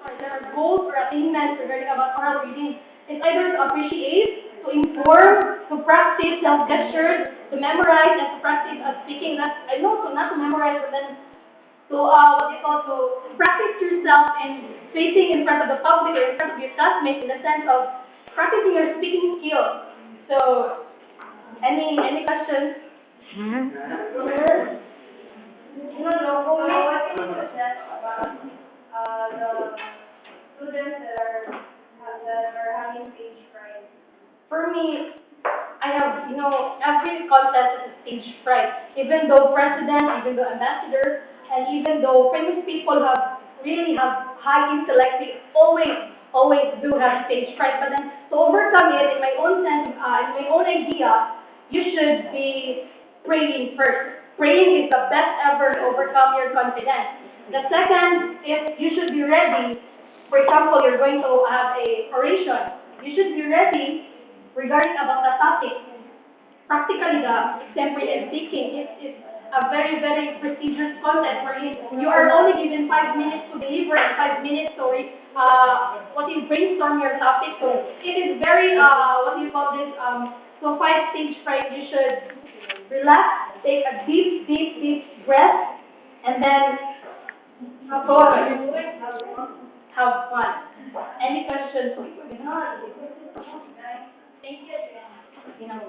or there are goals or attainments regarding about oral reading. It's either to appreciate, to inform, to practice self-gestures, to memorize, and to practice speaking. I know, so not to memorize, but then to what you call to practice yourself and speaking in front of the public or in front of your classmates in the sense of practicing your speaking skills. So, any questions? No, no, what can you suggest about the students that are having stage fright? For me, I have, every contest is a stage fright. Even though presidents, even though ambassadors, and even though famous people really have high intellect, they always do have stage fright. But then to overcome it, in my own sense, in my own idea, you should be praying first. Praying is the best ever to overcome your confidence. The second is you should be ready. For example, you're going to have a oration. You should be ready regarding about the topic. Practically, the extemporary speaking is a very, very prestigious contest wherein you are only given 5 minutes to deliver and 5 minutes to what is brainstorm your topic. So it is very, what do you call this? So five stage fright, you should relax, take a deep, deep, deep breath, and then go on. Have fun. Any questions? Thank you, Adriana. You know,